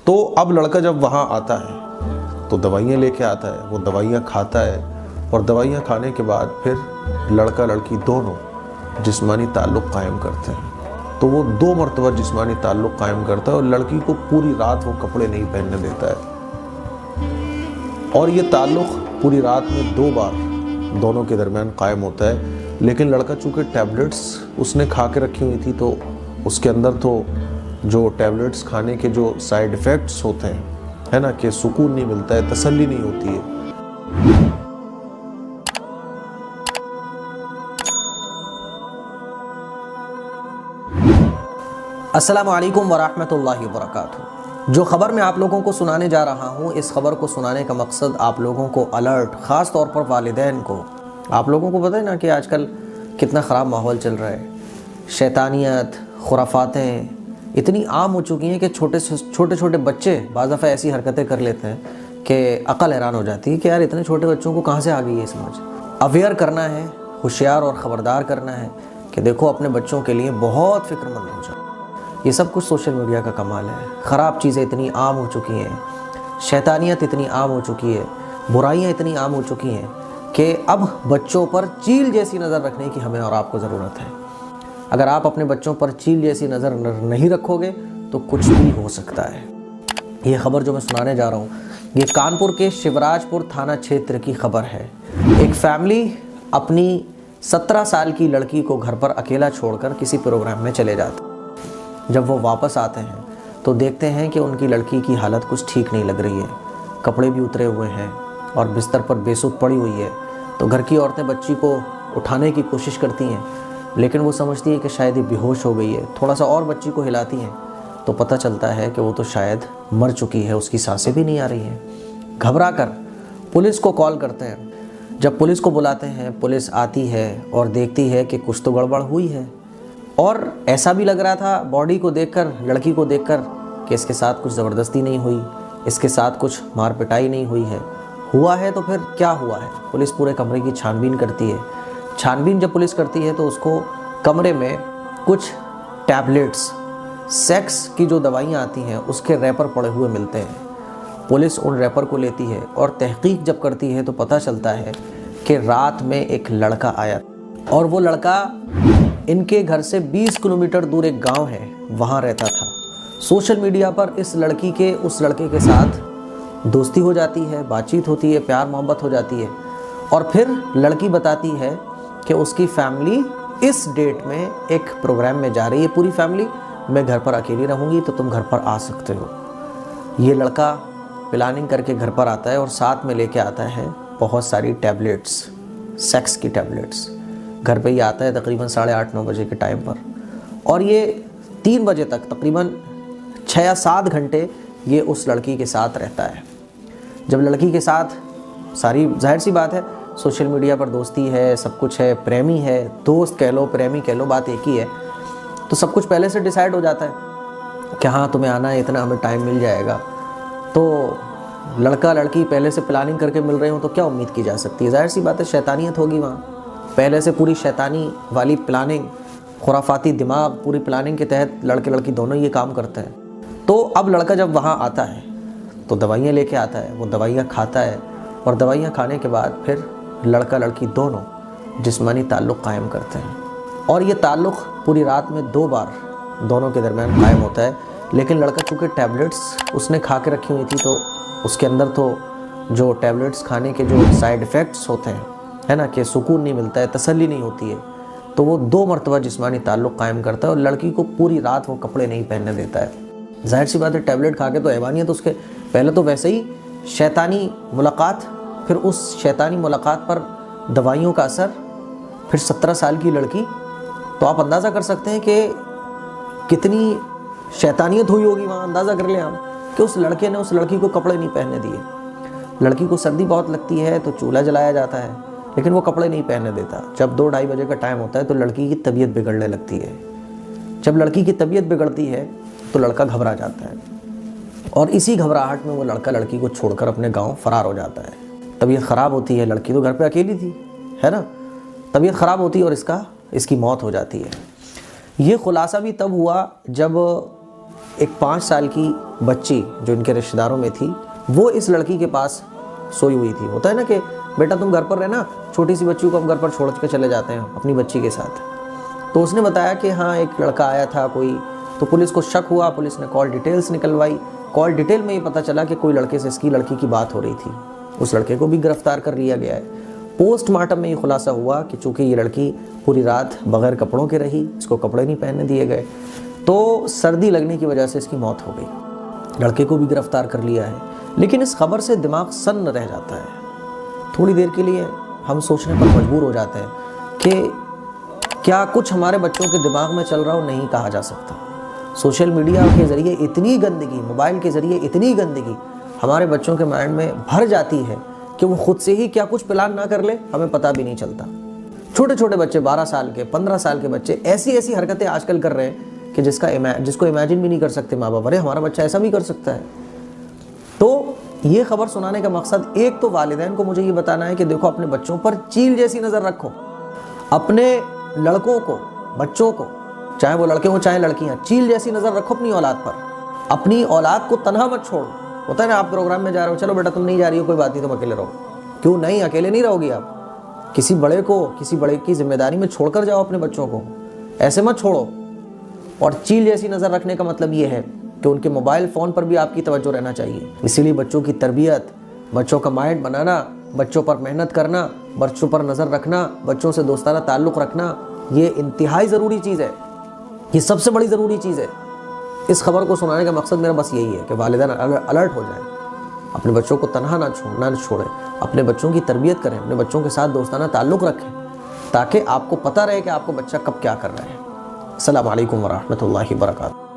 तो अब लड़का जब वहाँ आता है तो दवाइयाँ लेके आता है, वो दवाइयाँ खाता है और दवाइयाँ खाने के बाद फिर लड़का लड़की दोनों जिस्मानी ताल्लुक़ कायम करते हैं। तो वो 2 मरतबा जिस्मानी ताल्लुक़ कायम करता है और लड़की को पूरी रात वो कपड़े नहीं पहनने देता है। और ये ताल्लुक़ पूरी रात में 2 बार दोनों के दरमियान कायम होता है। लेकिन लड़का चूँकि टैबलेट्स उसने खा के रखी हुई थी तो उसके अंदर तो जो टैबलेट्स खाने के जो साइड इफ़ेक्ट्स होते हैं, है ना, कि सुकून नहीं मिलता है, तसल्ली नहीं होती है। अस्सलामु अलैकुम वरहमतुल्लाहि वबरकातुहू। जो ख़बर मैं आप लोगों को सुनाने जा रहा हूँ, इस ख़बर को सुनाने का मकसद आप लोगों को अलर्ट, ख़ास तौर पर वालिदैन को। आप लोगों को पता है ना कि आजकल कितना ख़राब माहौल चल रहा है। शैतानियत, खुराफातें इतनी आम हो चुकी हैं कि छोटे छोटे बच्चे बाज़ दफ़ा ऐसी हरकतें कर लेते हैं कि अक़ल हैरान हो जाती है कि यार इतने छोटे बच्चों को कहाँ से आ गई ये समझ। अवेयर करना है, होशियार और ख़बरदार करना है कि देखो अपने बच्चों के लिए बहुत फ़िक्रमंद हो जाओ। ये सब कुछ सोशल मीडिया का कमाल है। ख़राब चीज़ें इतनी आम हो चुकी हैं, शैतानियत इतनी आम हो चुकी है, बुराइयाँ इतनी आम हो चुकी हैं कि अब बच्चों पर चील जैसी नज़र रखने की हमें और आपको ज़रूरत है। अगर आप अपने बच्चों पर चील जैसी नज़र नहीं रखोगे तो कुछ भी हो सकता है। ये ख़बर जो मैं सुनाने जा रहा हूँ, ये कानपुर के शिवराजपुर थाना क्षेत्र की ख़बर है। एक फैमिली अपनी 17 साल की लड़की को घर पर अकेला छोड़कर किसी प्रोग्राम में चले जाते। जब वो वापस आते हैं तो देखते हैं कि उनकी लड़की की हालत कुछ ठीक नहीं लग रही है। कपड़े भी उतरे हुए हैं और बिस्तर पर बेसुध पड़ी हुई है। तो घर की औरतें बच्ची को उठाने की कोशिश करती हैं, लेकिन वो समझती है कि शायद ये बेहोश हो गई है। थोड़ा सा और बच्ची को हिलाती हैं तो पता चलता है कि वो तो शायद मर चुकी है, उसकी सांसें भी नहीं आ रही हैं। घबरा कर पुलिस को कॉल करते हैं। जब पुलिस को बुलाते हैं, पुलिस आती है और देखती है कि कुछ तो गड़बड़ हुई है। और ऐसा भी लग रहा था बॉडी को देखकर, लड़की को देखकर, कि इसके साथ कुछ ज़बरदस्ती नहीं हुई, इसके साथ कुछ मार पिटाई नहीं हुई है। हुआ है तो फिर क्या हुआ है? पुलिस पूरे कमरे की छानबीन करती है। छानबीन जब पुलिस करती है तो उसको कमरे में कुछ टैबलेट्स, सेक्स की जो दवाइयाँ आती हैं उसके रैपर पड़े हुए मिलते हैं। पुलिस उन रैपर को लेती है और तहकीक जब करती है तो पता चलता है कि रात में एक लड़का आया और वो लड़का इनके घर से 20 किलोमीटर दूर एक गांव है, वहाँ रहता था। सोशल मीडिया पर इस लड़की के उस लड़के के साथ दोस्ती हो जाती है, बातचीत होती है, प्यार मोहब्बत हो जाती है। और फिर लड़की बताती है कि उसकी फैमिली इस डेट में एक प्रोग्राम में जा रही है, पूरी फैमिली, मैं घर पर अकेली रहूँगी तो तुम घर पर आ सकते हो। ये लड़का प्लानिंग करके घर पर आता है और साथ में लेके आता है बहुत सारी टैबलेट्स, सेक्स की टैबलेट्स। घर पे ही आता है तकरीबन 8:30-9 बजे के टाइम पर, और ये 3 बजे तक तकरीबन 6 या 7 घंटे ये उस लड़की के साथ रहता है। जब लड़की के साथ, सारी जाहिर सी बात है, सोशल मीडिया पर दोस्ती है, सब कुछ है, प्रेमी है, दोस्त कह लो, प्रेमी कह लो, बात एक ही है। तो सब कुछ पहले से डिसाइड हो जाता है कि हाँ तुम्हें आना है, इतना हमें टाइम मिल जाएगा। तो लड़का लड़की पहले से प्लानिंग करके मिल रहे हो तो क्या उम्मीद की जा सकती है? जाहिर सी बात है शैतानियत होगी वहाँ। पहले से पूरी शैतानी वाली प्लानिंग, खुराफाती दिमाग, पूरी प्लानिंग के तहत लड़के लड़की दोनों ये काम करते हैं। तो अब लड़का जब वहाँ आता है तो दवाइयाँ लेके आता है, वो दवाइयाँ खाता है और दवाइयाँ खाने के बाद फिर लड़का लड़की दोनों जिस्मानी ताल्लुक़ कायम करते हैं। और ये ताल्लुक़ पूरी रात में 2 बार दोनों के दरमियान कायम होता है। लेकिन लड़का चूँकि टैबलेट्स उसने खा के रखी हुई थी तो उसके अंदर तो जो टैबलेट्स खाने के जो साइड इफ़ेक्ट्स होते हैं, है ना, कि सुकून नहीं मिलता है, तसल्ली नहीं होती है, तो वो 2 मरतबा जिस्मानी ताल्लुक़ कायम करता है और लड़की को पूरी रात वो कपड़े नहीं पहनने देता है। जाहिर सी बात है टैबलेट खा के तो हैवानियत उसके, पहले तो वैसे ही शैतानी मुलाकात, फिर उस शैतानी मुलाकात पर दवाइयों का असर, फिर 17 साल की लड़की। तो आप अंदाज़ा कर सकते हैं कि कितनी शैतानियत हुई होगी वहाँ। अंदाज़ा कर लें आप कि उस लड़के ने उस लड़की को कपड़े नहीं पहनने दिए। लड़की को सर्दी बहुत लगती है तो चूल्हा जलाया जाता है, लेकिन वो कपड़े नहीं पहनने देता। जब 2-2:30 बजे का टाइम होता है तो लड़की की तबीयत बिगड़ने लगती है। जब लड़की की तबीयत बिगड़ती है तो लड़का घबरा जाता है और इसी घबराहट में वो लड़का लड़की को छोड़कर अपने गाँव फ़रार हो जाता है। तबीयत ख़राब होती है, लड़की तो घर पे अकेली थी, है ना। तबीयत ख़राब होती है और इसकी मौत हो जाती है। ये खुलासा भी तब हुआ जब एक 5 साल की बच्ची जो इनके रिश्तेदारों में थी वो इस लड़की के पास सोई हुई थी। होता है ना कि बेटा तुम घर पर रहना, छोटी सी बच्ची को हम घर पर छोड़ के चले जाते हैं अपनी बच्ची के साथ। तो उसने बताया कि हाँ एक लड़का आया था कोई, तो पुलिस को शक हुआ, पुलिस ने कॉल डिटेल्स निकलवाई। कॉल डिटेल में ये पता चला कि कोई लड़के से इसकी लड़की की बात हो रही थी। उस लड़के को भी गिरफ्तार कर लिया गया है। पोस्टमार्टम में ये खुलासा हुआ कि चूँकि ये लड़की पूरी रात बगैर कपड़ों के रही, इसको कपड़े नहीं पहनने दिए गए, तो सर्दी लगने की वजह से इसकी मौत हो गई। लड़के को भी गिरफ्तार कर लिया है। लेकिन इस खबर से दिमाग सन्न रह जाता है। थोड़ी देर के लिए हम सोचने पर मजबूर हो जाते हैं कि क्या कुछ हमारे बच्चों के दिमाग में चल रहा हो नहीं कहा जा सकता। सोशल मीडिया के ज़रिए इतनी गंदगी, मोबाइल के ज़रिए इतनी गंदगी हमारे बच्चों के माइंड में भर जाती है कि वो खुद से ही क्या कुछ प्लान ना कर ले, हमें पता भी नहीं चलता। छोटे छोटे बच्चे 12 साल के, 15 साल के बच्चे ऐसी ऐसी हरकतें आजकल कर रहे हैं कि जिसको इमेजिन भी नहीं कर सकते माँ बाप। अरे हमारा बच्चा ऐसा भी कर सकता है। तो ये खबर सुनाने का मकसद एक तो वालिदैन को मुझे ये बताना है कि देखो अपने बच्चों पर चील जैसी नज़र रखो। अपने लड़कों को, बच्चों को, चाहे वो लड़के हो चाहे लड़कियां, चील जैसी नज़र रखो अपनी औलाद पर। अपनी औलाद को तनहा मत छोड़ो। होता है ना, आप प्रोग्राम में जा रहे हो, चलो बेटा तुम नहीं जा रही हो, कोई बात नहीं, तुम अकेले रहो। क्यों नहीं, अकेले नहीं रहोगी आप। किसी बड़े की जिम्मेदारी में छोड़कर जाओ अपने बच्चों को, ऐसे मत छोड़ो। और चील जैसी नज़र रखने का मतलब ये है कि उनके मोबाइल फ़ोन पर भी आपकी तवज्जो रहना चाहिए। इसीलिए बच्चों की तरबियत, बच्चों का माइंड बनाना, बच्चों पर मेहनत करना, बच्चों पर नज़र रखना, बच्चों से दोस्ताना ताल्लुक़ रखना, ये इंतहाई ज़रूरी चीज़ है। ये सबसे बड़ी ज़रूरी चीज़ है। इस खबर को सुनाने का मकसद मेरा बस यही है कि वालिदैन अलर्ट हो जाएं, अपने बच्चों को तनहा ना छोड़ें, अपने बच्चों की तरबियत करें, अपने बच्चों के साथ दोस्ताना ताल्लुक़ रखें, ताकि आपको पता रहे कि आपको बच्चा कब क्या कर रहा है। अस्सलामु अलैकुम व रहमतुल्लाहि व बरकातुहू।